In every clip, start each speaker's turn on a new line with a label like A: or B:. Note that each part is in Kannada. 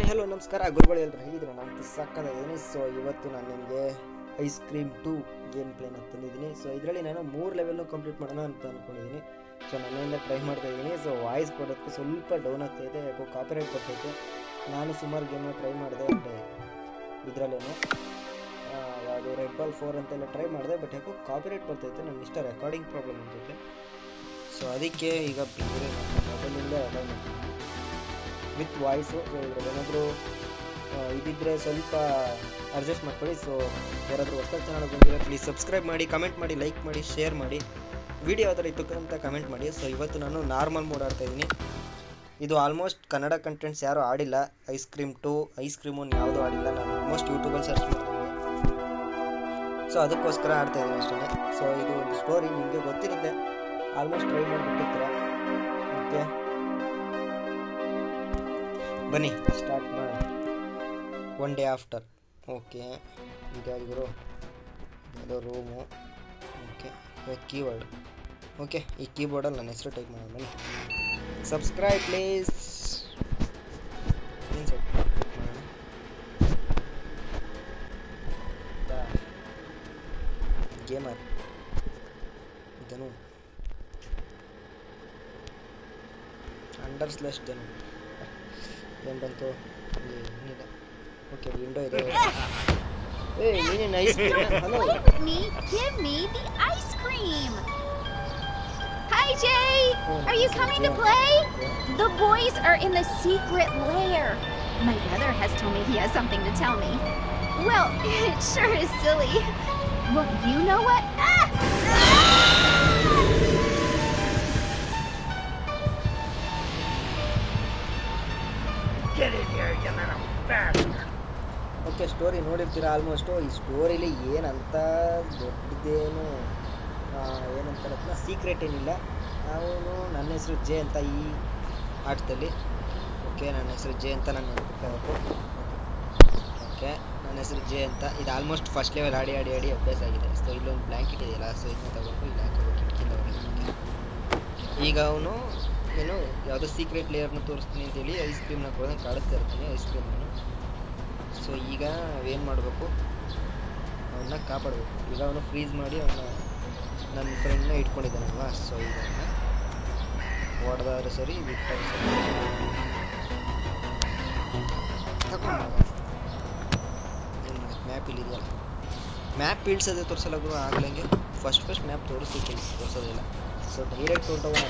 A: ಹೆಲೋ ನಮಸ್ಕಾರ ಗುರುಗಳು ಎಲ್ಲರೂ ಹೇಗಿದ್ದೀರಾ? ನಾನು ಸಕ್ಕತ್ತಾಗಿದ್ದೀನಿ. ಸೊ ಇವತ್ತು ನಾನು ನಿಮಗೆ ಐಸ್ ಕ್ರೀಮ್ 2 ಗೇಮ್ ಪ್ಲೇನ ತಂದಿದ್ದೀನಿ. ಸೊ ಇದರಲ್ಲಿ ನಾನು 3 ಲೆವೆಲ್ನು ಕಂಪ್ಲೀಟ್ ಮಾಡೋಣ ಅಂತ ಅಂದ್ಕೊಂಡಿದ್ದೀನಿ. ಸೊ ನನ್ನಿಂದ ಟ್ರೈ ಮಾಡ್ತಾ ಇದ್ದೀನಿ. ಸೊ ವಾಯ್ಸ್ ಕೊಡೋದಕ್ಕೆ ಸ್ವಲ್ಪ ಡೌನ್ ಆಗ್ತಾಯಿದೆ, ಯಾಕೋ ಕಾಪಿರೈಟ್ ಬರ್ತೈತೆ. ನಾನು ಸುಮಾರು ಗೇಮ್ನ ಟ್ರೈ ಮಾಡಿದೆ, ಅಂದರೆ ಇದರಲ್ಲೇನು ಯಾವುದು ರೆಡ್ ಬಾಲ್ 4 ಅಂತೆಲ್ಲ ಟ್ರೈ ಮಾಡಿದೆ, ಬಟ್ ಯಾಕೋ ಕಾಪಿರೈಟ್ ಬರ್ತೈತೆ. ನನ್ನ ಇಷ್ಟ ರೆಕಾರ್ಡಿಂಗ್ ಪ್ರಾಬ್ಲಮ್ ಅನ್ಸುತ್ತೆ. ಸೊ ಅದಕ್ಕೆ ಈಗ ಬೇರೆ ಮೊಬೈಲಿಂದ ಎಲ್ಲ ವಿತ್ ವಾಯ್ಸು. ಸೊ ಇದರಲ್ಲಿ ಏನಾದರೂ ಇದಿದ್ದರೆ ಸ್ವಲ್ಪ ಅಡ್ಜಸ್ಟ್ ಮಾಡ್ಕೊಳ್ಳಿ. ಸೊ ಯಾರಾದರೂ ಹೊಸ ಚಾನಲ್ ಬಂದಿರೋ ಪ್ಲೀಸ್ ಸಬ್ಸ್ಕ್ರೈಬ್ ಮಾಡಿ, ಕಮೆಂಟ್ ಮಾಡಿ, ಲೈಕ್ ಮಾಡಿ, ಶೇರ್ ಮಾಡಿ, ವಿಡಿಯೋ ಯಾವ ಥರ ಇತ್ತು ಅಂತ ಕಮೆಂಟ್ ಮಾಡಿ. ಸೊ ಇವತ್ತು ನಾನು ನಾರ್ಮಲ್ ಮೋಡ್ ಆಡ್ತಾಯಿದ್ದೀನಿ. ಇದು ಆಲ್ಮೋಸ್ಟ್ ಕನ್ನಡ ಕಂಟೆಂಟ್ಸ್ ಯಾರೂ ಆಡಿಲ್ಲ. ಐಸ್ ಕ್ರೀಮ್ 2 ಐಸ್ ಕ್ರೀಮ್ 1 ಯಾವುದೂ ಆಡಿಲ್ಲ. ನಾನು ಆಲ್ಮೋಸ್ಟ್ ಯೂಟ್ಯೂಬಲ್ಲಿ ಸರ್ಚ್ ಮಾಡ್ತಾಯಿದ್ದೀನಿ. ಸೊ ಅದಕ್ಕೋಸ್ಕರ ಆಡ್ತಾಯಿದ್ದೀನಿ ಅಷ್ಟೇ. ಸೊ ಇದು ಒಂದು ಸ್ಟೋರಿ ನಿಮಗೆ ಗೊತ್ತಿರುತ್ತೆ, ಆಲ್ಮೋಸ್ಟ್ ಟ್ರೈ ಮಾಡಿಬಿಟ್ಟಿರ್ತೀರ. ಓಕೆ ಬನ್ನಿ ಸ್ಟಾರ್ಟ್ ಮಾಡೋಣ. 1 ಡೇ ಆಫ್ಟರ್. ಓಕೆ ಇದಾಗಿರೋ ಯಾವುದೋ ರೂಮು. Okay keyboard. ಓಕೆ ಈ ಕೀಬೋರ್ಡಲ್ಲಿ ನನ್ನ ಹೆಸರು ಟೈಪ್ ಮಾಡೋಣ. ಬನ್ನಿ ಸಬ್ಸ್ಕ್ರೈಬ್ ಪ್ಲೀಸ್. ಗೇಮರ್ ಧನು __ ಧನು ಏನು ಬಂತು? ಏನಿಲ್ಲ. ಓಕೆ ವಿಂಡೋ ಇದೆ. ಏ ನೀನೇನು ice cream? Hello
B: Give me the ice cream. Hi Jay, are you coming to play? The boys are in the secret lair. My brother has told me he has something to tell me. Well, it sure is silly. Well, you know what?
C: Get in here, you little bastard.
A: Okay story ನೋಡಿರ್ತೀರ ಆಲ್ಮೋಸ್ಟು. ಈ ಸ್ಟೋರಿಲಿ ಏನಂತ ದೊಡ್ಡದೇನು ಏನಂತಾರತ್ನ ಸೀಕ್ರೆಟ್ ಏನಿಲ್ಲ. ಅವನು ನನ್ನ ಹೆಸರು ಜೆ ಅಂತ ಈ ಆಟದಲ್ಲಿ. ಓಕೆ ನನ್ನ ಹೆಸರು ಜೆ ಅಂತ ನಾನು ನೆನಪಿಟ್ಕೋಬೇಕು. ಓಕೆ ನನ್ನ ಹೆಸರು ಜೆ ಅಂತ. ಇದು ಆಲ್ಮೋಸ್ಟ್ ಫಸ್ಟ್ ಲೆವೆಲ್ ಆಡಿ ಆಡಿ ಆಡಿ ಅಭ್ಯಾಸ ಆಗಿದೆ. ಸೊ ಇಲ್ಲೊಂದು ಬ್ಲ್ಯಾಂಕೆಟ್ ಇದೆಯಲ್ಲ, ಸೊ ಇದನ್ನ ತಗೊಂಡು ಇಲ್ಲಿ ಹಾಕೋಬೇಕು ಕಿಟಕಿಯಿಂದ ಹೊರಗೆ. ಈಗ ಅವನು ಏನು ಯಾವುದೋ ಸೀಕ್ರೆಟ್ ಲೇಯರ್ನ ತೋರಿಸ್ತೀನಿ ಅಂತೇಳಿ ಐಸ್ ಕ್ರೀಮ್ನ ಕೊಡೋದನ್ನು ಕಾಡಿಸ್ತಾ ಇರ್ತೀನಿ ಐಸ್ ಕ್ರೀಮ್ನ. ಸೊ ಈಗ ನಾವೇನು ಮಾಡಬೇಕು, ಅವನ್ನ ಕಾಪಾಡಬೇಕು. ಈಗ ಅವನು ಫ್ರೀಸ್ ಮಾಡಿ ಅವನ್ನ ನನ್ನ ಫ್ರೆಂಡ್ನ ಇಟ್ಕೊಂಡಿದ್ದಾನಲ್ವಾ. ಸೊ ಈಗ ಅವನ್ನ ಹೊಡೆದಾದ್ರೆ ಸರಿ, ಬಿಟ್ಟಾದ್ರೆ ಸರಿ. ತಗೊಂಡು ಏನು ಮಾಡೋದು, ಮ್ಯಾಪ್ ಇಲ್ಲಿದೆಯಲ್ಲ. ಮ್ಯಾಪ್ ಇಳಿಸೋದೇ ತೋರಿಸಲ್ಲ ಗುರು. ಆಗ್ಲಂಗೆ ಫಸ್ಟ್ ಮ್ಯಾಪ್ ತೋರಿಸೋದಿಲ್ಲ. ಸೊ ಡೈರೆಕ್ಟ್ ಹೊರಟೋಗೋಣ.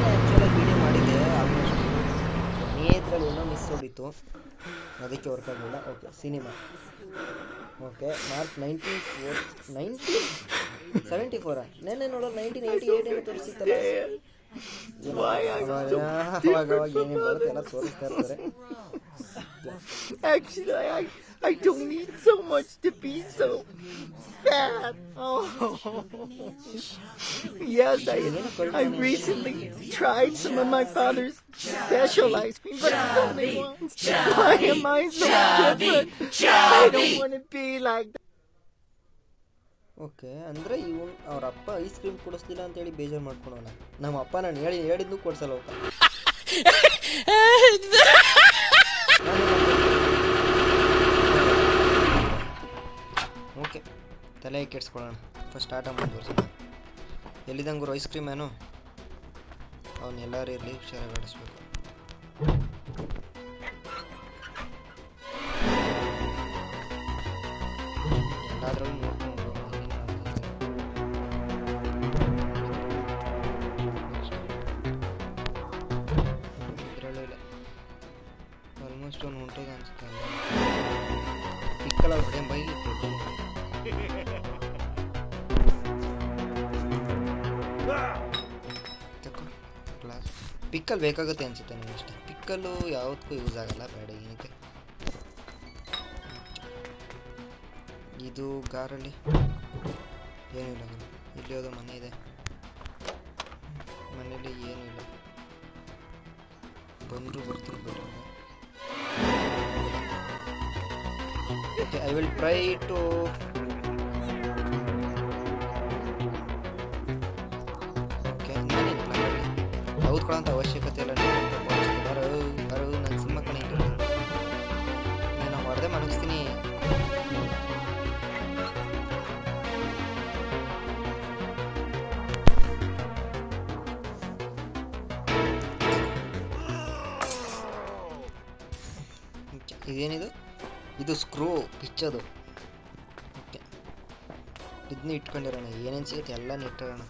A: ಆ್ಯಕ್ಚುಲಾಗಿ ವೀಡಿಯೋ ಮಾಡಿದ್ದೆ ಆಲ್ಮೋಸ್ಟ್ ನೇತ್ರದಲ್ಲಿ ಏನೋ ಮಿಸ್ ಹೊಡಿತು, ಅದಕ್ಕೆ ವರ್ಕ್ ಆಗಲಿಲ್ಲ. Okay cinema. ಓಕೆ ಮಾರ್ಚ್ 1974 ನೆನ್ನೆ ನೋಡೋದು 1988 ಏನೋ ತೋರಿಸಿತ್ತಲ್ಲ. ಅವಾಗ ಏನೇನು ಬರುತ್ತೆ ಎಲ್ಲ ತೋರಿಸ್ತಾ ಇರ್ತಾರೆ.
C: Actually, I don't need so much to be so fat. Oh. Yes, I recently tried some of my father's special ice cream, but it's only once. Why am I so different? I don't want to be like that.
A: Okay ಅಂದರೆ ಇವನು ಅವ್ರ ಅಪ್ಪ ಐಸ್ ಕ್ರೀಮ್ ಕೊಡಿಸ್ಲಿಲ್ಲ ಅಂತೇಳಿ ಬೇಜಾರು ಮಾಡ್ಕೊಳೋಣ. ನಮ್ಮ ಅಪ್ಪ ನಾನು ಹೇಳಿದ್ದು ಕೊಡ್ಸಲ್ಲ. ಓಕೆ ತಲೆ ಕೆಡ್ಸ್ಕೊಳ್ಳೋಣ. ಫಸ್ಟ್ ಆಟ ಮುಂದುವರ್ಸೋಣ. ಎಲ್ಲಿದಂಗರು ಐಸ್ ಕ್ರೀಮ್ ಏನು ಅವನು ಎಲ್ಲರೂ ಇರಲಿ, ಹುಷಾರಾಗಿ ಆಡಿಸ್ಬೇಕು. ಎಲ್ಲಾದ್ರಲ್ಲೂ ನೋಡ್ಕೊಂಡು ಇದರಲ್ಲೂ ಇಲ್ಲ. ಆಲ್ಮೋಸ್ಟ್ ಅವ್ನು ಹೊಂಟೋದ ಅನ್ಸುತ್ತೆ. ಪಿಕ್ಕಲ್ ಹೊಡೆ ಬೈ ಕ್ಲಾಸ್. ಪಿಕ್ಕಲ್ ಬೇಕಾಗುತ್ತೆ ಅನ್ಸುತ್ತೆ ನನಗೆ ಅಷ್ಟೇ. ಪಿಕ್ಕಲ್ಲು ಯಾವುದಕ್ಕೂ ಯೂಸ್ ಆಗಲ್ಲ, ಬೇಡ ಏನಕ್ಕೆ. ಇದು ಕಾರಲ್ಲಿ ಏನಿಲ್ಲ. ಇಲ್ಲಿ ಯಾವುದೋ ಮನೆ ಇದೆ, ಮನೇಲಿ ಏನೂ ಇಲ್ಲ. ಬಂದರೂ ಬರ್ತೀನಿ ಬಿಡಿ. I will try to ಓದ್ಕೊಳ್ಳೋಂಥ ಅವಶ್ಯಕತೆ ಇಲ್ಲ. ಇದೇನಿದು? ಇದು ಸ್ಕ್ರೂ ಪಿಚ್ಚದು. ಓಕೆ, ಇದನ್ನ ಇಟ್ಕೊಂಡಿರೋಣ. ಏನೇನು ಸಿಗುತ್ತೆ ಎಲ್ಲ ಇಟ್ಟೋಣ.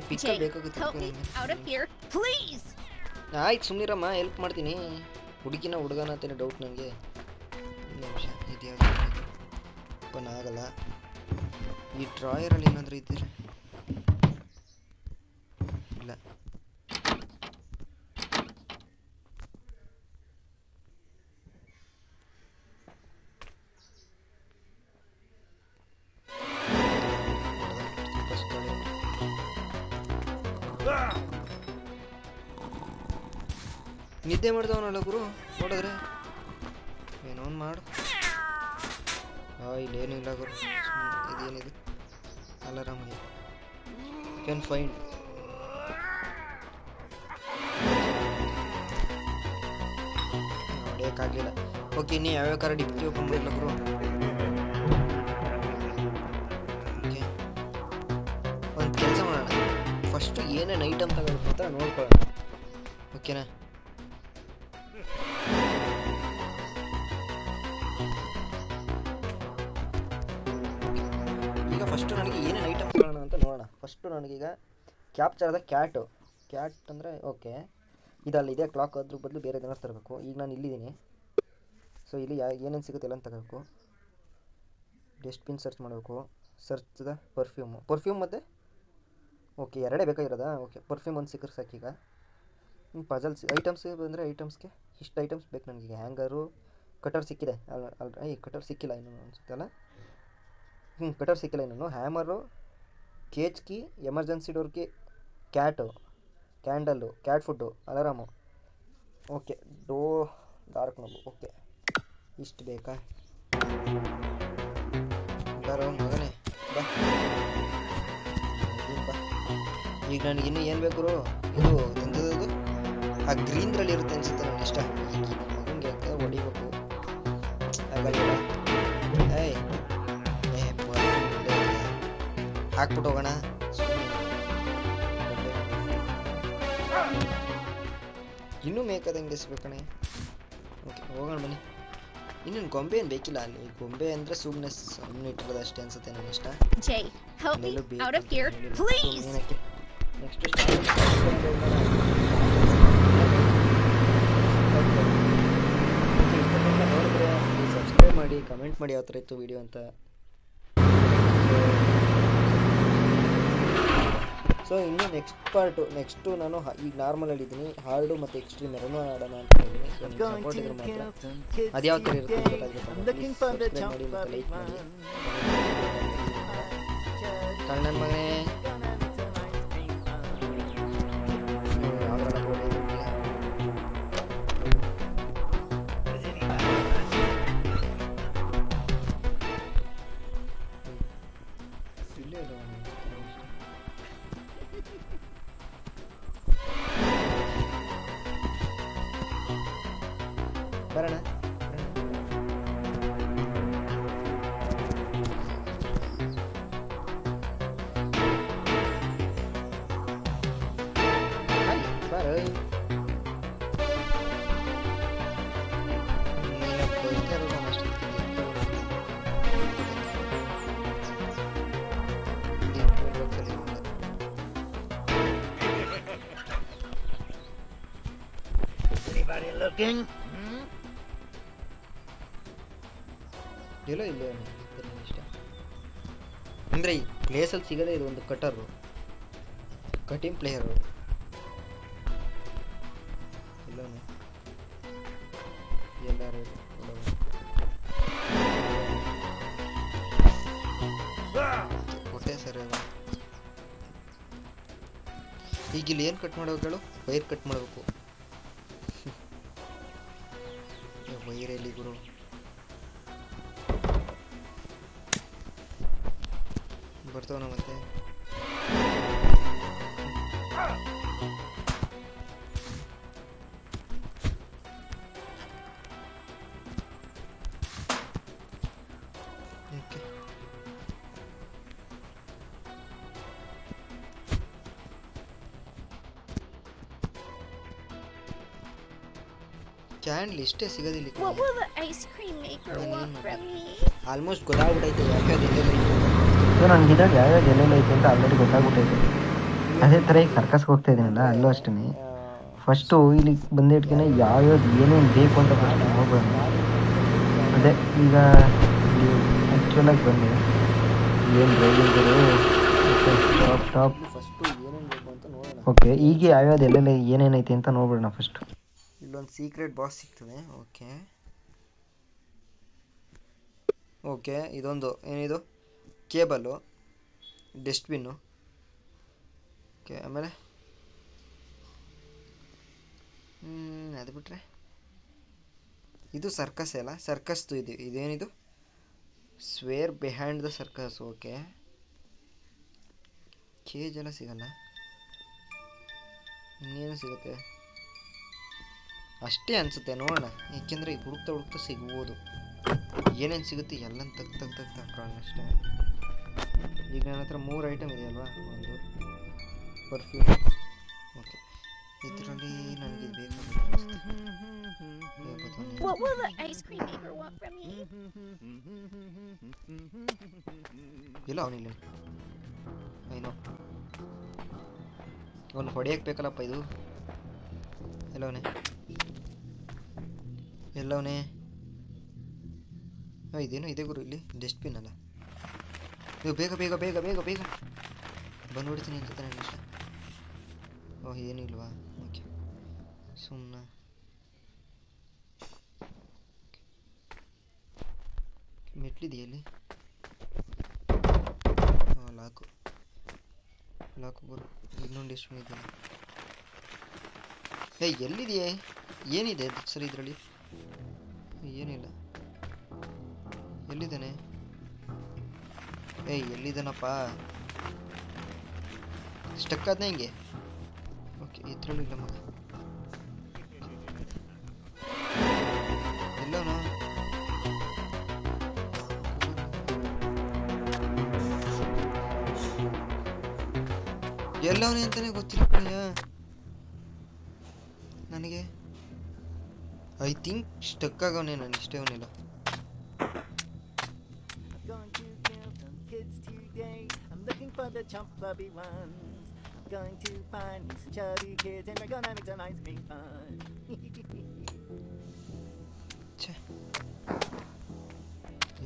A: ಪಿಕ್ಕ ಬೇಕಾಗುತ್ತೆ. ಆಯ್ತು ಸುಮ್ಮನಿರಮ್ಮ, ಹೆಲ್ಪ್ ಮಾಡ್ತೀನಿ. ಹುಡುಗಿನ ಹುಡುಗನ ಅಂತಾನೆ ಡೌಟ್ ನನಗೆ. ನಿಮಿಷ, ಇದ್ಯಾವುದು ಓಪನ್ ಆಗಲ್ಲ. ಈ ಡ್ರಾಯರಲ್ಲಿ ಏನಾದರೂ ಇದ್ದೀರ? ಇಲ್ಲ. ನಿದ್ದೆ ಮಾಡ್ದವನಲ್ಲ ಗುರು, ನೋಡಿದ್ರೆ ಏನೋ ಒಂದು ಮಾಡು. ಇಲ್ಲೇನು ಇಲ್ಲ ಗುರು. ಇದೇನಿದು? Alarm can find. ನೋಡೋಕ್ಕಾಗಲಿಲ್ಲ. ಓಕೆ, ಇನ್ನೂ ಯಾವ್ಯಾವ ಕಾರ್ ಡಿಕ್ಕಿ ಓಪನ್ ಮಾಡಿಲ್ಲ ಗುರು. ಓಕೆ, ಒಂದು ಕೆಲಸ ಮಾಡೋಣ. ಫಸ್ಟು ಏನೇನು ಐಟಮ್ ತಗೋಬೇಕು ಅಂತ ನೋಡ್ಕೊಳ್ಳೋಣ. ಓಕೆನಾ? ಈಗ ಫಸ್ಟು ನನಗೆ ಏನೇನು ಐಟಮ್ಸ್ ತಗೋಣ ಅಂತ ನೋಡೋಣ. ಫಸ್ಟು ನನಗೀಗ ಕ್ಯಾಪ್ಚರ್ ದ ಕ್ಯಾಟ್ ಅಂದರೆ ಓಕೆ, ಇದಲ್ಲಿದೆ ಕ್ಲಾಕ್. ಅದ್ರ ಬದಲು ಬೇರೆ ಏನಾದ್ರು ತರಬೇಕು. ಈಗ ನಾನು ಇಲ್ಲಿದ್ದೀನಿ. ಸೊ ಇಲ್ಲಿ ಏನೇನು ಸಿಗುತ್ತೆ ಎಲ್ಲ ತಗೋಬೇಕು. ಡಸ್ಟ್ಬಿನ್ ಸರ್ಚ್ ಮಾಡಬೇಕು. ಸರ್ಚ್ ದ ಪರ್ಫ್ಯೂಮ್ ಮತ್ತು ಓಕೆ, ಎರಡೇ ಬೇಕಾಗಿರೋದಾ? ಓಕೆ, ಪರ್ಫ್ಯೂಮ್ ಒಂದು ಸಿಕ್ಕರೆ ಸಾಕೀಗ. ಪಜಲ್ಸ್ ಐಟಮ್ಸ್ ಬಂದರೆ ಐಟಮ್ಸ್ಗೆ ಇಷ್ಟು ಐಟಮ್ಸ್ ಬೇಕು ನನಗೆ. ಹ್ಯಾಂಗರು, ಕಟರ್ ಸಿಕ್ಕಿದೆ ಕಟರ್ ಸಿಕ್ಕಿಲ್ಲ ಇನ್ನೂ ಅನಿಸುತ್ತಲ್ಲ. ಕಟರ್ ಸಿಕ್ಕಿಲ್ಲ ಇನ್ನೂ. Hammer, cage key, emergency door key, cat, candle, cat food, alarm. Okay, dark knob. Okay, ಇಷ್ಟು ಬೇಕಾ? ಬಾರೋ ಮಗನೇ ಬಾ. ಈಗ ನನಗೆ ಇನ್ನೂ ಏನು ಬೇಕು? ಇದು ಎಂಥದ್ದು? ಆ ಗ್ರೀನ್ದ್ರಲ್ಲಿ ಇರುತ್ತೆ ಅನ್ಸುತ್ತೆ. ನನಗೆ ಇಷ್ಟ. ಮಗನಿಗೆ ಹೊಡಿಬೇಕು ಆಗಲ್ಲ. ಹಾಕ್ಬಿಟ್ಟು ಹೋಗೋಣ. ಇನ್ನೂ ಮೇಕದಂಗೆ ಎಸ್ಬೇಕಣೆ. ಓಕೆ, ಹೋಗೋಣ ಬನ್ನಿ. ಇನ್ನೇನು ಗೊಂಬೆ ಏನು ಬೇಕಿಲ್ಲ ಅಲ್ಲಿ. ಗೊಂಬೆ ಅಂದರೆ ಸುಮ್ಮನೆ ಇಟ್ಟಿರೋದು ಅಷ್ಟೇ ಅನ್ಸುತ್ತೆ. ನನಗೆ ಇಷ್ಟ. ನೆಕ್ಸ್ಟ್ ನೋಡಿದ್ರೆ ಸಬ್ಸ್ಕ್ರೈಬ್ ಮಾಡಿ, ಕಮೆಂಟ್ ಮಾಡಿ ಯಾವ ಥರ ಇತ್ತು ವಿಡಿಯೋ ಅಂತ. ಸೊ ಇನ್ನು ನೆಕ್ಸ್ಟು ನಾನು ಈಗ ನಾರ್ಮಲಲ್ಲಿ ಇದ್ದೀನಿ. ಹಾರ್ಡು ಮತ್ತು ಎಕ್ಸ್ಟ್ರೀಮ್ ಎರಡೂ ಆಡೋಣ ಅಂತ ಇದ್ದೀನಿ. ಸೊ ನಿಮ್ಮ ಸಪೋರ್ಟ್ ಇದ್ರೆ ಮಾತ್ರ ಅದು ಯಾವ ಥರ ಇರುತ್ತೆ ಗೊತ್ತಾಗಬೇಕು. ಸಬ್ಸ್ಕ್ರೈಬ್ ಮಾಡಿ ಮತ್ತು ಲೈಕ್ ಮಾಡಿ. ಕಣ್ಣನ ಮಗನೇ ಬರೋಣ. ಬರೋ
C: Anybody looking?
A: ಇಲ್ಲ ಇಲ್ಲ ಇಷ್ಟ ಅಂದರೆ ಈ ಪ್ಲೇಸಲ್ಲಿ ಸಿಗೋದೇ ಇದು ಒಂದು ಕಟರು, ಕಟಿಂಗ್ ಪ್ಲೇಯರು. ಎಲ್ಲವೇ ಎಲ್ಲರೂ ಕೊಟ್ಟೆ ಸರ್. ಈಗ ಇಲ್ಲಿ ಏನು ಕಟ್ ಮಾಡೋಗಳು? ವೈರ್ ಕಟ್ ಮಾಡಬೇಕು. ವೈರ್ ಎಲ್ಲಿ ಗುರು? ಬರ್ತಾವನ ಮತ್ತೆ ಓಕೆ. ಕ್ಯಾಂಡಲ್ ಇಷ್ಟೇ ಸಿಗೋದಿಲ್ಲ.
B: What will the ice cream maker want from me?
A: Almost ಗೊತ್ತಾಗ್ಬಿಟ್ಟೈತೆ ಯಾಕೆ ಅದು ಎಲ್ಲೆಲ್ಲ ಐತೆ.
C: ಸೊ ನನಗೆ ಇದ್ರಾಗ ಯಾವ್ಯಾವ್ದು ಎಲ್ಲೆಲ್ಲ ಐತೆ ಅಂತ ಆಲ್ರೆಡಿ ಗೊತ್ತಾಗ್ಬಿಟ್ಟೈತೆ. ಅದೇ ಥರ ಈಗ ಸರ್ಕಸ್ಗೆ ಹೋಗ್ತಾ ಇದ್ದೀನಲ್ಲ ಅಲ್ಲೂ ಅಷ್ಟೇ. ಫಸ್ಟು ಇಲ್ಲಿ ಬಂದಿಟ್ಕೆ ಯಾವ್ಯಾವ್ದು ಏನೇನು ಬೇಕು ಅಂತ ಫಸ್ಟ್ ನೋಡ್ಬೇಡ. ಅದೇ ಈಗ ಇಲ್ಲಿ ಆ್ಯಕ್ಚುಲಾಗಿ ಬಂದೆ ಏನು ಡ್ರೈವಿಂಗರು ಸ್ಟಾಪ್
A: ಫಸ್ಟು ಏನೇನು ಬೇಕು ಅಂತ ನೋಡೋಣ.
C: ಓಕೆ ಈಗ ಯಾವ್ಯಾವ್ದು ಎಲ್ಲೆಲ್ಲ ಏನೇನೈತೆ ಅಂತ ನೋಡ್ಬಿಡೋಣ ಫಸ್ಟು.
A: ಇಲ್ಲೊಂದು ಸೀಕ್ರೆಟ್ ಬಾಕ್ಸ್ ಸಿಗ್ತದೆ. ಓಕೆ ಇದೊಂದು ಏನಿದು ಕೇಬಲ್ಲು, ಡಸ್ಟ್ಬಿನ್ನು. ಓಕೆ ಆಮೇಲೆ ಅದು ಬಿಟ್ಟರೆ ಇದು ಸರ್ಕಸ್ ಅಲ್ಲ, ಸರ್ಕಸ್ದು ಇದೇನಿದು square behind the circus. Okay cage ಎಲ್ಲ ಸಿಗಲ್ಲ, ಇನ್ನೇನು ಸಿಗುತ್ತೆ ಅಷ್ಟೇ ಅನಿಸುತ್ತೆ. ನೋಡೋಣ, ಏಕೆಂದರೆ ಹುಡುಕ್ತಾ ಸಿಗ್ಬೋದು. ಏನೇನು ಸಿಗುತ್ತೆ ಎಲ್ಲ ತೆಗ್ದು ಹಾಕೋಣ ಅಷ್ಟೇ. ಈಗ ನನ್ನ ಹತ್ರ 3 ಐಟಮ್ ಇದೆಯಲ್ವಾ, ಒಂದು ಪರ್ಫ್ಯೂಮ್. ಓಕೆ ಇದರಲ್ಲಿ ನನಗೆ
B: What will the ice cream maker want from me?
A: ಇಲ್ಲ ಅವನಿಲ್ಲ, ಏನೋ ಅವನು ಹೊಡೆಯಕ್ಕೆ ಬೇಕಲ್ಲಪ್ಪ ಇದು. ಎಲ್ಲವನೇ ಇದೇನೋ ಇದೆ ಗುರು, ಇಲ್ಲಿ ಡಸ್ಟ್ಬಿನ್ ಅಲ್ಲ ಇದು. ಬೇಗ ಬೇಗ ಬೇಗ ಬೇಗ ಬೇಗ ಬಂದ್ಬಿಡ್ತೀನಿ ಅನ್ಸುತ್ತೆ ನನಗೆ ಇಷ್ಟ. ಓಹ್ ಏನಿಲ್ವಾ, ಓಕೆ ಸುಮ್ಮನೆ ಮೆಟ್ಲಿದೆಯಲ್ಲಿ. ಲಾಕು ಗುರು, ಇನ್ನೊಂದು ಡಸ್ಟ್ಬಿನ್ ಇದೆಯಲ್ಲ. ಎಲ್ಲಿದೆಯೇ, ಏನಿದೆ ಸರಿ ಇದರಲ್ಲಿ? ಏನಿಲ್ಲ, ಎಲ್ಲಿದ್ದಾನೆ? ಎಲ್ಲಿದ್ದಾನಪ್ಪ? ಸ್ಟಕ್ ಆದ್ನ ಹಿಂಗೆ. ಓಕೆ ಇದ್ರಲ್ಲೂ ಇಲ್ಲ ಮಗ, ಎಲ್ಲವನು ಎಲ್ಲವನೇ ಅಂತಾನೆ ಗೊತ್ತಿಲ್ಲ ನನಗೆ. ಐ ಥಿಂಕ್ ಸ್ಟಕ್ ಆಗವನೇ, ನಾನು ಇಷ್ಟೇ ಅವನಿಲ್ಲ.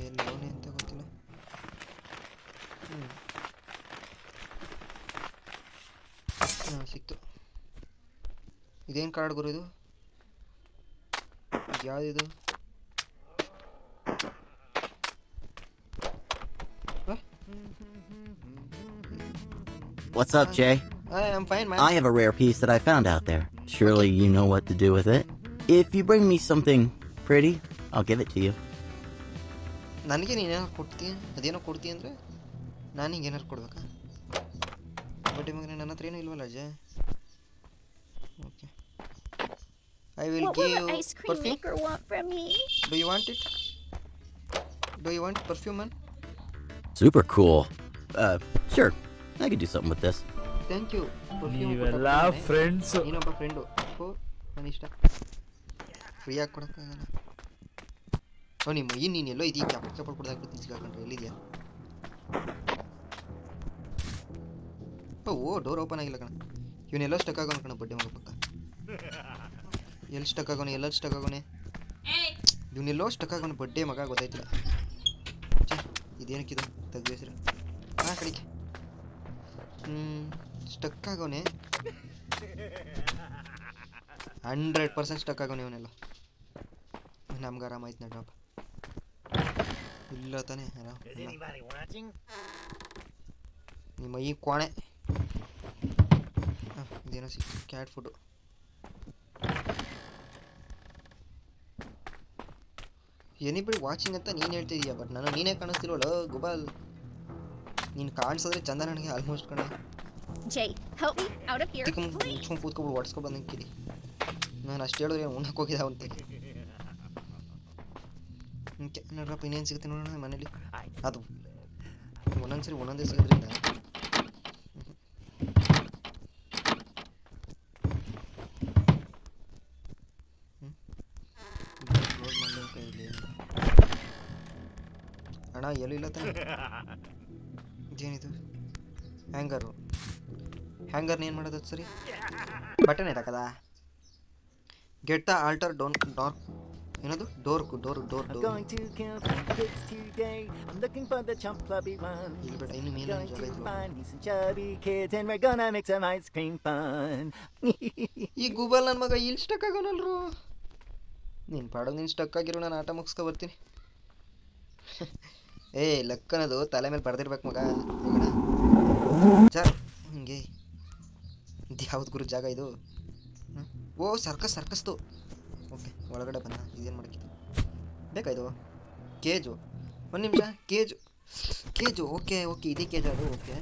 A: ಎಲ್ಲವನೇ ಅಂತ ಗೊತ್ತಿಲ್ಲ. ಸಿಕ್ತು. ಇದೇನು ಕಾರ್ಡ್ ಗುರು ಇದು? ಯಾವ್ದಿದು?
D: What's up, Jay?
A: I'm fine, man.
D: I have a rare piece that I found out there. Surely you know what to do with it. If you bring me something pretty, I'll give it to you.
A: ನನಗೆ ನೀನೇನೋ ಕೊಡ್ತೀನಿ, ಅದೇನೋ ಕೊಡ್ತೀನಿ ಅಂದರೆ ನಾನು ಹಿಂಗೆ ಏನಾರು ಕೊಡ್ಬೇಕಾ? ಬಟ್ ಇವಾಗ ನನ್ನ ಹತ್ರ ಏನೂ ಇಲ್ವಲ್ಲ Ajay. Okay I will
B: What
A: give
B: will the ice cream
A: perfume.
B: maker want from me?
A: Do you want it? Do you want perfume, man?
D: Super cool. Sure. I could do something with this.
A: Thank you.
E: ನೀವೆಲ್ಲ ಫ್ರೆಂಡ್ಸ್.
A: ನೀನೊಬ್ಬ ಫ್ರೆಂಡು. ನನ್ನ ಇಷ್ಟ. ಫ್ರೀಯಾಗಿ ಕೊಡೋಕ್ಕಾಗಲ್ಲ. ನಿಮ್ಮ ನೀನೆಲ್ಲೋ ಇದೀಗ ಚಪ್ಪಲ್ ಕೊಡ್ದಾಕ್ಬಿಟ್ಟು ಸಿಗಾಕೊಂಡ್ರೆ ಎಲ್ಲಿದೆಯಾ? ಡೋರ್ ಓಪನ್ ಆಗಿಲ್ಲ ಕಣ. ಇವನೆಲ್ಲೋ ಸ್ಟಕ್ ಆಗೋನು ಕಣ, ಬಡ್ಡೆ ಮಗ ಪಕ್ಕ. ಎಲ್ಲಿ ಸ್ಟಕ್ ಆಗೋನೆ, ಎಲ್ಲೆಲ್ಲಿ ಸ್ಟಕ್ ಆಗೋನೆ? ಇವನೆಲ್ಲೋ ಸ್ಟಕ್ ಆಗೋನು ಬಡ್ಡೆ ಮಗ, ಗೊತ್ತಾಯ್ತಿಲ್ಲ. ಇದೇನಕ್ಕಿದು ತೆಗ್ದು ಹೆಸರು ಕಡಿಕೆ. Stuck ಆಗೋನೆ, 100% stuck ಆಗೋನೆ ಇವನೆಲ್ಲ. ನಮ್ಗೆ ಆರಾಮಾಯ್ತು ನಡ್ರಪ್ಪ. ಇಲ್ಲ ತಾನೆ ನಿಮ್ಮ ಈ ಕೋಣೆ. ಇದೇನೋ ಸಿಕ್ತು, ಕ್ಯಾಟ್ ಫುಡ್. ಎನಿಬಡಿ ವಾಚಿಂಗ್ ಅಂತ ನೀನು ಹೇಳ್ತಾ ಇದೀಯ, ಬಟ್ ನಾನು ನೀನೇ ಕಾಣಿಸ್ತಿರೋಲ್ಲ ಗುಬಾಲ್. ನೀನು ಕಾಣಿಸಿದ್ರೆ ಚಂದ ನನಗೆ ಆಲ್ಮೋಸ್ಟ್ ಕಣೆ.
B: Jay, help me out of here, please.
A: ಕೂತ್ಕೊಬಿಡು, ಹೊಡ್ಸ್ಕೊಂಡು ಬಂದಂಕಿರಿ. ನಾನು ಅಷ್ಟು ಹೇಳಿದ್ರೆ ಉಣ್ಣಕ್ಕೆ ಹೋಗಿದ್ದ ಅವಂತೆಗೆ. ನೋಡ್ರಪ್ಪ ಇನ್ನೇನು ಸಿಗುತ್ತೆ ನೋಡೋಣ ಮನೇಲಿ. ಅದು ಒಂದೊಂದ್ಸರಿ ಒಂದೊಂದೇ ಸಿಗೋದ್ರಿಂದ ಅಣ್ಣ ಎಲ್ಲೂ ಇಲ್ಲ ತಾನೆ. ಇದೇನಿದು ಹ್ಯಾಂಗರು? ಹ್ಯಾಂಗರ್ನ ಏನು ಮಾಡೋದು ಸರಿ? ಬಟನ್ ಎತ್ತಾಕದ? ಗೆಟ್ ದ ಆಲ್ಟರ್ ಡಾರ್ಕ್ ಏನದು? Door
F: Going to kill some kids today. I'm looking for the chump clubby one.
A: ಇಲ್ಲಿ ಬೇಡ, ಇನ್ನು ಮೇಲೆ
F: Going
A: ಜಾಗ
F: to
A: ಇದ್ರು.
F: find me some chubby kids and we're gonna make some ice cream fun.
A: ಈ ಗೂಗಲ್ ನನ್ನ ಮಗ ಇಲ್ಲಿ ಸ್ಟಕ್ ಆಗೋನಲ್ರು. ನೀನು ಪಾಡೋದು ನೀನು ಸ್ಟಕ್ ಆಗಿರೋ, ನಾನು ಆಟ ಮುಗಿಸ್ಕೊ ಬರ್ತೀನಿ. ಏ ಲಕ್ಕನದು ತಲೆ ಮೇಲೆ ಬರ್ದಿರ್ಬೇಕು ಮಗ. ಹಿಂಗೆ ಇದು ಯಾವ್ದು ಗುರು ಜಾಗ ಇದು? ಓ ಸರ್ಕಸ್ದು. ಓಕೆ ಒಳಗಡೆ ಬಂದ. ಇದೇನು ಮಾಡಕ್ಕಿತ್ತು ಬೇಕಾ ಇದು? ಕೇಜು. ಒಂದು ನಿಮಿಷ. ಕೇಜು ಓಕೆ ಇದೇ ಕೇಜ್ ಅದು. ಓಕೆ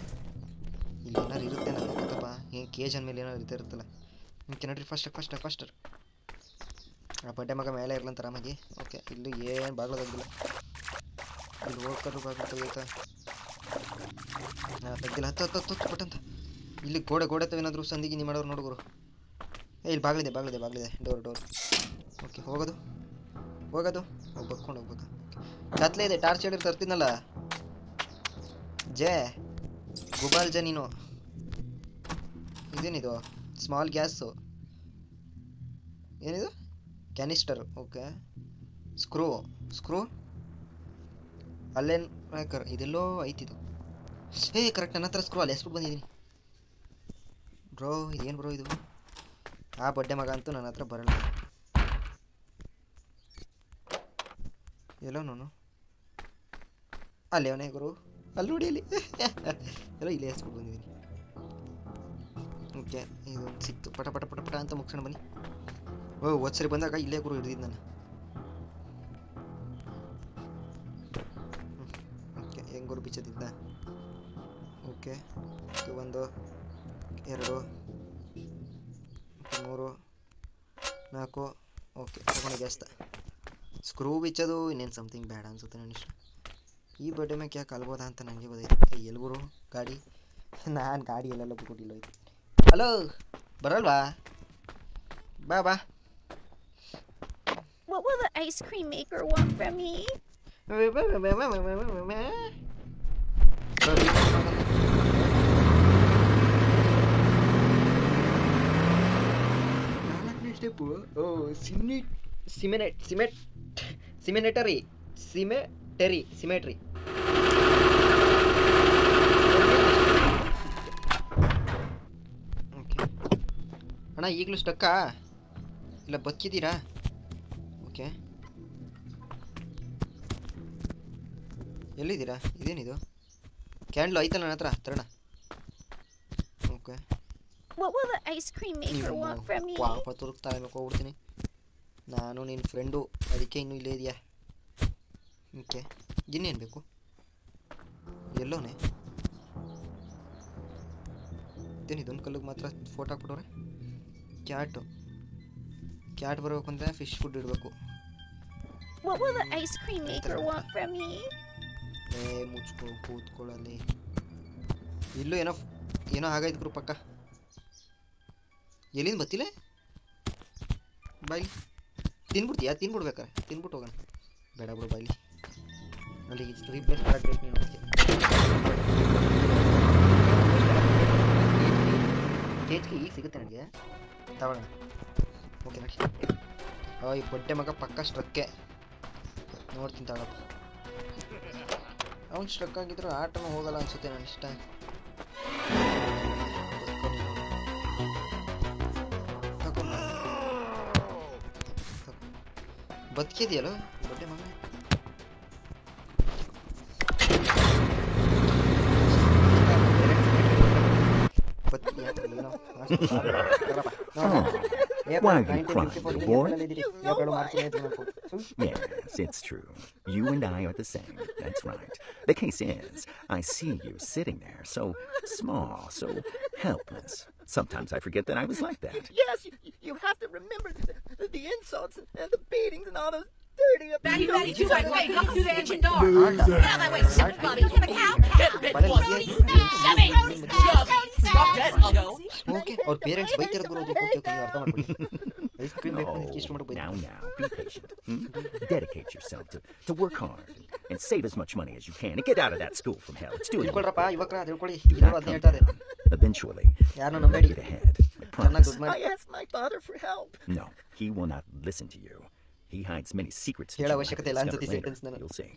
A: ಇಲ್ಲಿ ಏನಾರು ಇರುತ್ತೆ ನನಗೆ ಗೊತ್ತಪ್ಪ. ಏನು ಕೇಜ್ ಅಂದಮೇಲೆ ಏನಾರು ಇರುತ್ತಲ್ಲ. ಓಕೆ ನೋಡ್ರಿ ಫಸ್ಟರ್ ಆ ಬಡ್ಡೆ ಮಗ ಮೇಲೆ ಇರ್ಲಂತ ಆರಾಮಾಗಿ. ಓಕೆ ಇಲ್ಲಿ ಏನು ಬಾಗ್ಲೋದಾಗಿಲ್ಲ. ಇಲ್ಲಿ ಹೋಗ್ಕರು ಬಾಗಿಲು ತೆಗಿಯುತ್ತಾ ತೆಗ್ದಿಲ್ಲ. ಹತ್ತು ಪಟ್ಟಂತ. ಇಲ್ಲಿ ಗೋಡೆ ತವೇನಾದ್ರು ಸಂದಿಗೆ ನೀವು ಮಾಡೋರು ನೋಡುಗರು. ಇಲ್ಲಿ ಬಾಗಿಲಿದೆ. ಡೋರ್. ಓಕೆ ಹೋಗೋದು ಬಕ್ಕೊಂಡು ಹೋಗ್ಬೇಕು. ಕತ್ಲೆ ಇದೆ. ಟಾರ್ಚ್ ಹೇಳಿರ್ ತರ್ತೀನಲ್ಲ. ಗುಬಾಲ್ ನೀನು. ಇದೇನಿದು? Small gas. ಏನಿದು? ಕ್ಯಾನಿಸ್ಟರ್. ಓಕೆ ಸ್ಕ್ರೂ ಅಲ್ಲೇನು ಹಾಕರ್? ಇದೆಲ್ಲೋ ಐತಿದು. ಕರೆಕ್ಟ್ ನನ್ನ ಹತ್ರ ಸ್ಕ್ರೂ ಅಲ್ಲಿ ಎಸ್ಬಿಟ್ಟು ಬಂದಿದ್ದೀನಿ ಬ್ರೋ. ಇದೇನು ಬ್ರೋ ಇದು? ಆ ಬಡ್ಡೆ ಮಗ ಅಂತೂ ನನ್ನ ಹತ್ರ ಬರಲ್ಲ. ಎಲ್ಲೋ ನಾನು ಅಲ್ಲಿ ಅವನೇ ಗುರು. ಅಲ್ಲಿ ನೋಡಿ ಅಲ್ಲಿ ಎಲ್ಲ ಇಲ್ಲೇ ಎಸ್ಬಿಟ್ಟು ಬಂದಿದ್ದೀನಿ. ಓಕೆ ಇದೊಂದು ಸಿಕ್ತು. ಪಟ ಅಂತ ಮುಗಿಸೋಣ ಬನ್ನಿ. ಸರಿ ಬಂದಾಗ ಇಲ್ಲೇ ಗುರು ಹಿಡಿದಿದ್ದು ನಾನು. ಓಕೆ ಹೆಂಗೆ ಗುರು ಬಿಚ್ಚದಿದ್ದ? ಓಕೆ 1 2 3 4. ಓಕೆ ತಗೊಂಡು ಜಾಸ್ತ ಸ್ಕ್ರೂ ಬಿಚ್ಚೋದು. ಇನ್ನೇನು ಸಮಥಿಂಗ್ ಬೇಡ ಅನ್ಸುತ್ತೆ ನನ್ನ ಇಷ್ಟ. ಈ ಬಡ್ಡೆ ಮ್ಯಾಕೆ ಯಾಕೆ ಅಲ್ಬೋದಾ ಅಂತ ನನಗೆ ಗೊತ್ತೈತೆ. ಎಲ್ಗುರು ಗಾಡಿ? ನಾನು ಗಾಡಿ ಎಲ್ಲೆಲ್ಲ ಬಿಟ್ಬಿಟ್ಟಿಲ್ಲ. ಹಲೋ ಬರಲ್ವಾ? ಬಾ.
B: What will the ice cream maker want from me?
A: Step. Symmetry. Okay ಅಣ್ಣ ಈಗಲೂ ಸ್ಟಕ್ಕಾ ಇಲ್ಲ ಬದುಕಿದ್ದೀರಾ? ಓಕೆ ಎಲ್ಲಿದ್ದೀರಾ? ಇದೇನಿದು? ಕ್ಯಾಂಡ್ಲು ಐತಲ್ಲ ನನ್ನ ಹತ್ರ ತರೋಣ. Okay
B: What will the ice cream maker want from me?
A: ಪಾಪ ತುರುಕ್ತಾಳೆ ಹೋಗ್ಬಿಡ್ತೀನಿ. ನಾನು ನಿನ್ನ ಫ್ರೆಂಡು, ಅದಕ್ಕೆ ಇನ್ನೂ ಇಲ್ಲೇ ಇದೆಯಾ? ಓಕೆ ಇನ್ನೇನು ಬೇಕು? ಎಲ್ಲೋನೆ ಇದೇನು? ಇದೊಂದು ಕಲ್ಲಿಗೆ ಮಾತ್ರ ಫೋಟೋ ಹಾಕ್ಬಿಟ್ಟವ್ರೆ. ಕ್ಯಾಟ್ ಬರಬೇಕು ಅಂದರೆ ಫಿಶ್ ಫುಡ್ ಇಡಬೇಕು.
B: What will the ice cream maker want from me?
A: ಮುಚ್ಕೊ ಕೂತ್ಕೊಳ್ಳಲ್ಲಿ. ಇಲ್ಲೂ ಏನೋ ಆಗೈತೆ ಗುರು ಪಕ್ಕ. ಎಲ್ಲಿಂದ ಬತ್ತಿಲ್ಲ? ಬಾಯ್ಲಿ ತಿನ್ಬಿಡ್ಬೇಕಾರೆ ತಿನ್ಬಿಟ್ಟು ಹೋಗೋಣ. ಬೇಡ ಬಿಡು ಬಾಯ್ಲಿ. ಅಲ್ಲಿ ರೀಪ್ಲೇಸ್ ಮಾಡಬೇಕು ನೀನು. ಕೇಜ್ಗೆ ಈಗ ಸಿಗುತ್ತೆ ನನಗೆ, ತಗೊಳ್ಳೋಣ. ಓಕೆ ನೋಡಿ. ಈ ಬಡ್ಡೆ ಮಗ ಪಕ್ಕ ಸ್ಟ್ರಕ್ಕೆ. ನೋಡ್ತೀನಿ ತಗೊಳಪ್ಪ. ಅವ್ನು ಸ್ಟ್ರಕ್ ಆಗಿದ್ರು ಆಟನೂ ಹೋಗಲ್ಲ ಅನ್ಸುತ್ತೆ. ನಾನು ಇಷ್ಟ ಬದುಕಿದೆಯಲ್ಲ ಬಡ್ಡೆ ಮಗ.
G: Why are you crying, little boy? Yes, it's true. You and I are the same. That's right. The case is, I see you sitting there, so small, so helpless. Sometimes I forget that I was like that.
F: Yes, you have to remember the insults and the beatings and all those dirty...
H: Betty, do that. Wait, come through the engine door. Get out of my way, stupid Bobby. You have a cow.
A: Okay ಅವ್ರ ಪೇರೆಂಟ್ಸ್ ಬೈತಿರೋದು ಗುರು. ಓಕೆ ಅರ್ಥ ಮಾಡ್ಕೊಳ್ಳಿ. ಐಸ್ ಕ್ರೀಮ್ ಬೇಕು ಅಂತ ಇಷ್ಟು ಮಾಡಿ
G: Now, be patient. Dedicate yourself to work hard and save as much money as you can and get out of that school from hell. It's doing
A: ತಿಳ್ಕೊಳ್ರಪ್ಪ ಯುವಕರ ತಿಳ್ಕೊಳ್ಳಿ
G: Not
A: ಇರೋ ಅದನ್ನ ಹೇಳ್ತಾ ಇದೆ
G: Eventually,
A: ಯಾರನ್ನೂ
G: you'll
A: ನಂಬೇಡಿ
G: get ahead. I
A: ಚೆನ್ನಾಗಿ
G: promise.
A: ದುಡ್ಡು ಮಾಡಿ
F: I asked my father for help.
G: No, he will not listen to you. He hides many secrets that
A: ಹೇಳೋ
G: you'll have
A: ಅವಶ್ಯಕತೆ
G: to
A: ಇಲ್ಲ
G: discover
A: ಅನ್ಸುತ್ತೆ ಈ
G: later.
A: sentence ನಾನು.
G: You'll see.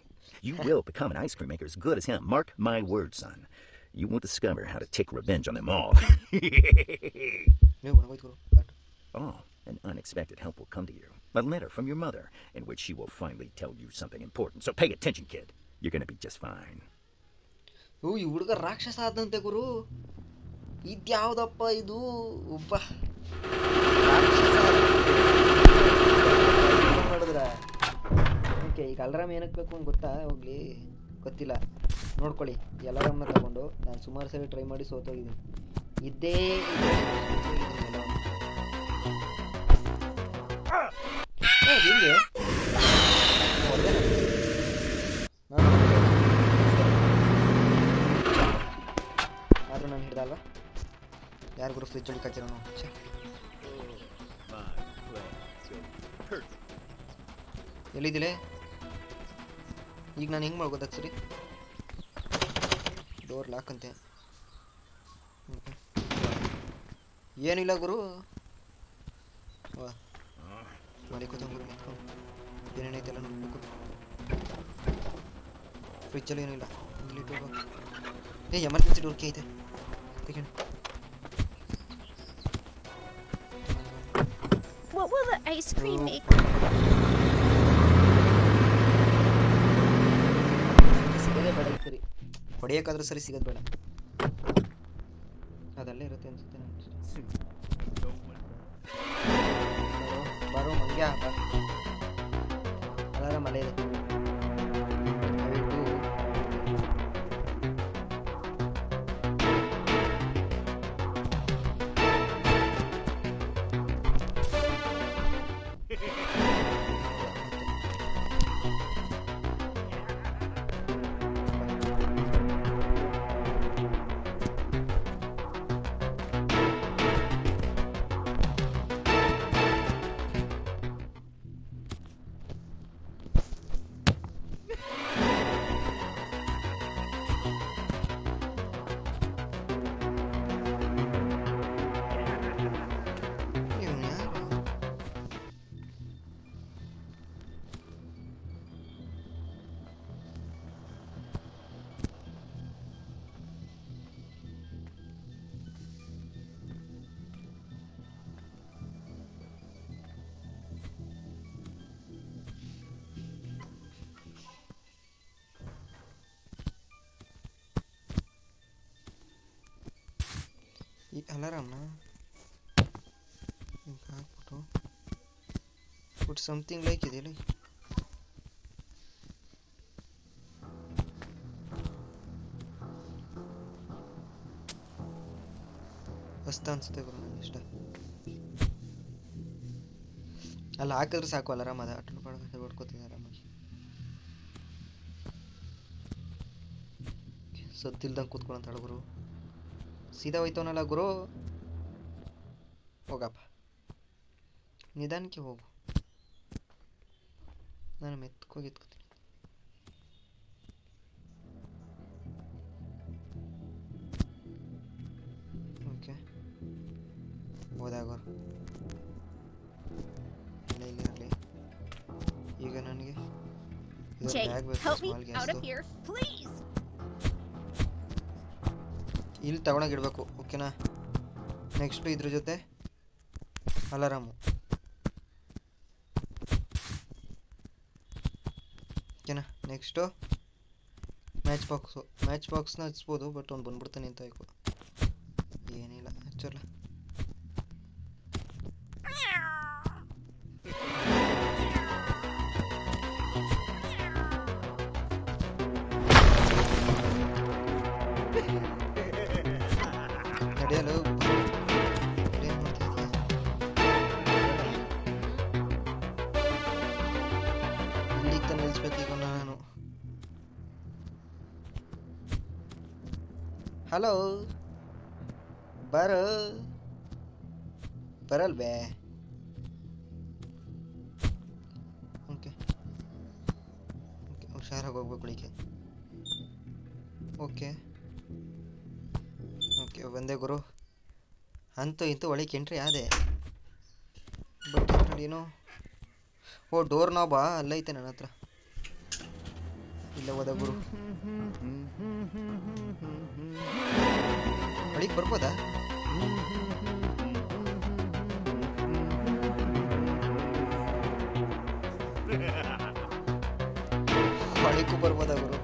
G: You will become an ice cream maker as good as him. Mark my words, son. You will discover how to take revenge on them all.
A: ನೀವು ಹೋಯ್ತು
G: Oh, an unexpected help will come to you. A letter from your mother, in which she will finally tell you something important. So pay attention, kid. You're going to be just fine.
A: ಈ ಹುಡುಗ ರಾಕ್ಷಸ ಆದಂತೆ ಗುರು ಇದ್ಯಾವ್ದಪ್ಪ ಇದು ಒಬ್ಬ ಮಾಡಿದ್ರ ಓಕೆ ಈಗ ಅಲಾರಾಮ್ ಏನಕ್ಕೆ ಬೇಕು ಅಂತ ಗೊತ್ತಾ ಹೋಗ್ಲಿ ಗೊತ್ತಿಲ್ಲ ನೋಡ್ಕೊಳ್ಳಿ ಈ ಅಲಾರಾಮ್ನ ತಗೊಂಡು ನಾನು ಸುಮಾರು ಸರಿ ಟ್ರೈ ಮಾಡಿ ಸೋತೋಗಿದ್ದೀನಿ ಇದ್ದೇ ಹಿಂಗೆ ಆದ್ರೂ ನಾನು ಹಿಡ್ದಲ್ವಾ ಯಾರಿಗೂ ಫ್ರಿಜ್ ಒಳಗೆ ಕಚ್ಚಿರೋ ಎಲ್ಲಿದ್ದಿಲೆ ಈಗ ನಾನು ಹೆಂಗೆ ಮಾಡ್ಬೋದಕ್ಕೆ ಸರಿ ಡೋರ್ ಲಾಕ್ ಅಂತೆ ಏನಿಲ್ಲ ಗುರು ವಾ ಮಲಿಕೋತ ಗುರು ಏನೇನೈತೆಲ್ಲ ನೋಡ್ಬೇಕು ಫ್ರಿಜ್ಜಲ್ಲಿ ಏನಿಲ್ಲ ಇಲ್ಲಿ ಎಮರ್ಜೆನ್ಸಿ ಡೋರ್ ಕೀ ಐತೆ ತೆಗೆಣ
B: What will the ice cream make?
A: ಸಿಗೋದೇ ಬೇಡ ಸರಿ ಹೊಡೆಯೋಕ್ಕಾದ್ರೂ ಸರಿ ಸಿಗೋದು ಬೇಡ ಅದಲ್ಲೇ ಇರುತ್ತೆ ಅನ್ಸುತ್ತೆ ಬರೋ ಮಂಗ್ಯ ಅಲಾರಾಮ್ ಅಲ್ಲೇ ಇದೆ ಈ ಅಲಾರಾಮ್ನ ಹಾಕ್ಬಿಟ್ಟು ಪುಟ್ ಸಮಥಿಂಗ್ ಲೈಕ್ ಇದೆಯಲ್ಲ ಮಸ್ತ್ ಅನ್ಸುತ್ತೆ ಗುರು ನನಗೆ ಇಷ್ಟ ಅಲ್ಲ ಹಾಕಿದ್ರೆ ಸಾಕು ಅಲಾರಾಮ್ ಅದ ಅಟೆಂಡ್ ಮಾಡೋದಕ್ಕೆ ಹೊಡ್ಕೋತೀನಿ ಆರಾಮಾಗಿ ಸದ್ದಿಲ್ದಂಗೆ ಕೂತ್ಕೊಳ್ಳೋಂತ ಹೇಳ ಗುರು ಸೀದಾ ಹೋಯ್ತವನಲ್ಲ ಗುರು ಹೋಗಪ್ಪ ನಿಧಾನಕ್ಕೆ ಹೋಗು ನಾನು ಮೆತ್ಕೋಗಿ ಎತ್ಕೋತೀನಿ ಓಕೆ ಹೋದಾಗೋರು ಇಲ್ಲ ಇರಲಿ ಈಗ ನನಗೆ
B: Jake,
A: ಬ್ಯಾಗ್ ಬೇಕು
B: help me
A: small
B: out of
A: ಗ್ಯಾಸ್ದು
B: here, please.
A: ಇಲ್ಲಿ ತಗೊಂಡೋಗಿಡ್ಬೇಕು ಓಕೆನಾ ನೆಕ್ಸ್ಟು ಇದ್ರ ಜೊತೆ ಅಲಾರಾಮು ಓಕೆನಾ ನೆಕ್ಸ್ಟು ಮ್ಯಾಚ್ ಬಾಕ್ಸ್ನ ಹಚ್ಬೋದು ಬಟ್ ಅವ್ನು ಬಂದ್ಬಿಡ್ತಾನೆ ಅಂತ ಆಯ್ತು ಏನಿಲ್ಲ ಹಚ್ಚಲ್ಲ ನಡೆಯಲು ಇಲ್ಲಿಗೆ ತಂದು ನಿಲ್ಲಿಸ್ಬೇಕೀಗ ನಾನು ಹಲೋ ಬರೋ ಬರಲ್ವೇ ಹುಷಾರಾಗಿ ಹೋಗ್ಬೇಕು ಒಳಗೆ. ಓಕೆ ಓಕೆ ಬಂದೆ ಗುರು. ಅಂತೂ ಇಂತೂ ಒಳಗೆ ಎಂಟ್ರಿ ಆದೆ. ಬಟ್ ಇದ್ರಲ್ಲಿ ಏನೋ ಓ ಡೋರ್ ನಾಬಾ ಅಲ್ಲೈತೆ ನನ್ನ ಹತ್ರ. ಇಲ್ಲ ಹೋದ ಗುರು. ಒಳಗೆ ಬರ್ಬೋದಾ? ಒಳಗೂ ಬರ್ಬೋದಾ ಗುರು?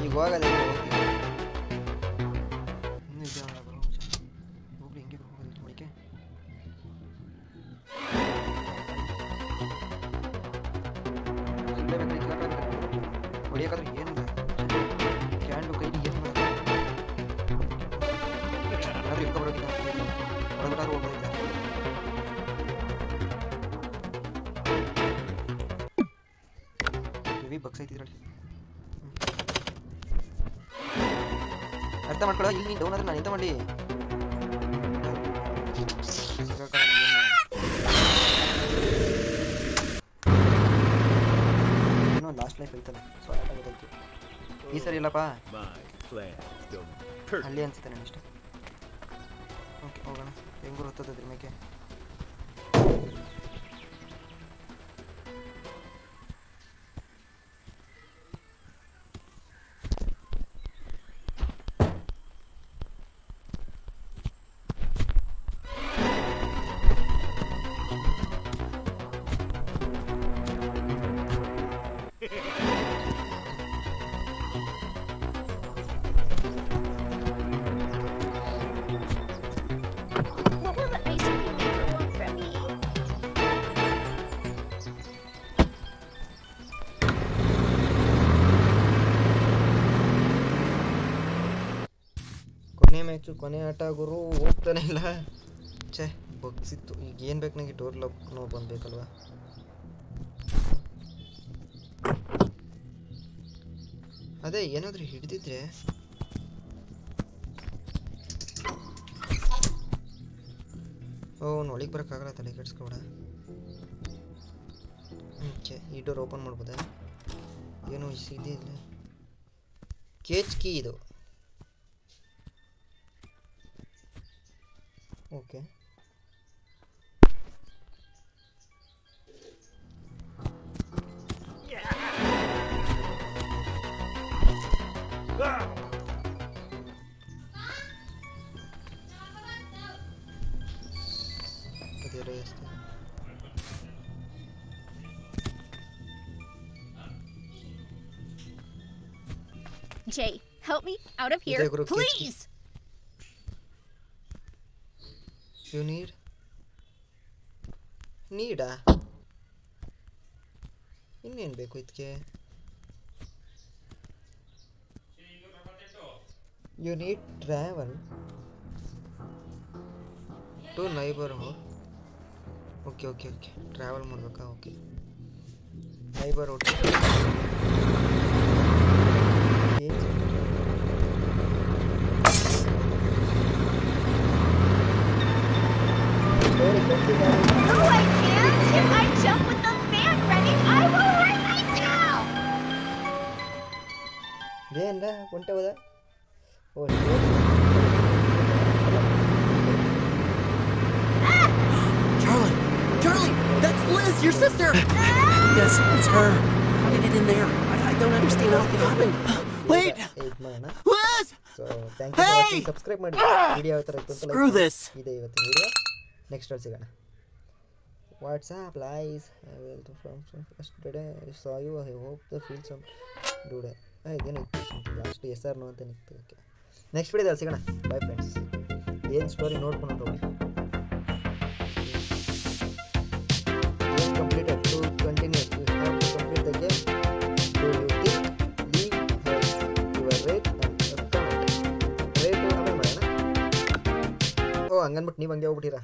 A: ಈಗ ಹೋಗಲ್ಲ ಹೊಡಿಯೋಕಾದ್ರೆ ಏನಿಲ್ಲ. ಕ್ಯಾಂಡು ಕೈಲಿ ಏನು ಮಾಡೋದು? ಏನಾದ್ರೂ ಇಟ್ಕೊಬರೋದಿಲ್ಲ, ಹೊರಗಡೆ ಹೋಗೋದಿಲ್ಲ. ಹೆವಿ ಬಗ್ಸ್ ಐತಿ ಇದ್ರಲ್ಲಿ. ಅರ್ಥ ಮಾಡ್ಕೊಳ್ಳೋ. ಇಲ್ಲಿ ನೀನು ಡೌನ್ ಆದ್ರೆ ನಾನು ಎಂತ ಮಾಡಿ? ಇನ್ನೂ ಲಾಸ್ಟ್ ಲೈಫ್ ಐತಲ್ಲ, ಸೊ ಆಗೋದೈತಿ ಈ ಸರಿ. ಇಲ್ಲಪ್ಪ ಅಲ್ಲಿ ಅನ್ಸುತ್ತೆ ನಾನು ಇಷ್ಟ. ಓಕೆ ಹೋಗೋಣ. ಹೆಂಗೂರು ಹೊತ್ತದ್ರಿ ಮೇಕೆ.
B: What will the ice cream maker want from me?
A: ಕೊನೆ ಮ್ಯಾಚು, ಕೊನೆ ಆಟ ಗುರು. ಹೋಗ್ತಾನೆ ಇಲ್ಲ. ಛೇ ಬಗ್ಸಿತ್ತು. ಈಗ ಏನು ಬೇಕು ನನಗೆ? ಡೋರ್ ಲಾಕ್ ನೋವು ಬಂದಬೇಕಲ್ವಾ? ಅದೇ ಏನಾದರೂ ಹಿಡಿದಿದ್ರೆ. ಅವ್ನು ಒಳಗೆ ಬರೋಕ್ಕಾಗಲ್ಲ, ತಲೆ ಕೆಡ್ಸ್ಕೊಬೇಡ. ಓಕೆ ಈ ಡೋರ್ ಓಪನ್ ಮಾಡ್ಬೋದಾ? ಏನು ಇದಿಲ್ಲ. ಕೇಜ್ ಕೀ ಇದು. Okay
B: Jay, help me out of here,
A: ಇದೆ ಗುರು, ಕೇಜ್ ಕೀ.
B: please.
A: ಯು ನೀಡಾ? ಇನ್ನೇನು ಬೇಕು ಇದಕ್ಕೆ? You need travel to neighbourhood. Okay okay okay travel ಮಾಡ್ಬೇಕಾ? Okay neighbourhood.
B: No, I can't. If I jump with the fan running, I will hurt myself.
A: ಇದೇನ್ರ ಹೊಂಟೆ ಹೋದ? ಓ
F: Charlie, that's Liz, your sister. Yes, it's her. How did it in there? I don't understand how it happened. Wait,
A: ಇದು ಮಾಡೋಣ.
F: Liz!
A: So thank you for watching. Subscribe ಮಾಡಿ. ವಿಡಿಯೋ ಯಾವ ಥರ ಇತ್ತು ಅಂತ
F: Screw this.
A: ಇದೆ ಇವತ್ತಿನ ವಿಡಿಯೋ. ನೆಕ್ಸ್ಟ್ ಅಲ್ಲಿ ಸಿಗೋಣ. What's up lies from yesterday I saw you. I hope the feel some dude. ಇದೇನು ಇತ್ತು ಲಾಸ್ಟ್ ಎಸ್ ಆರ್ ನೋ ಅಂತ ನಿಂತು. ಓಕೆ ನೆಕ್ಸ್ಟ್ ವಿಡಿಯೋದಲ್ಲಿ ಸಿಗೋಣ. By friends. ಏನು ಸ್ಟೋರಿ ನೋಡ್ಕೊಂಡು ಹೋಗಿ. Completed to continue. You have to complete the game. Do you think leave your rate and comment? Rate ಆಮೇಲೆ ಮಾಡೋಣ. ಓ ಹಂಗನ್ಬಿಟ್ಟು ನೀವು ಹಂಗೆ ಹೋಗ್ಬಿಟ್ಟಿರಾ?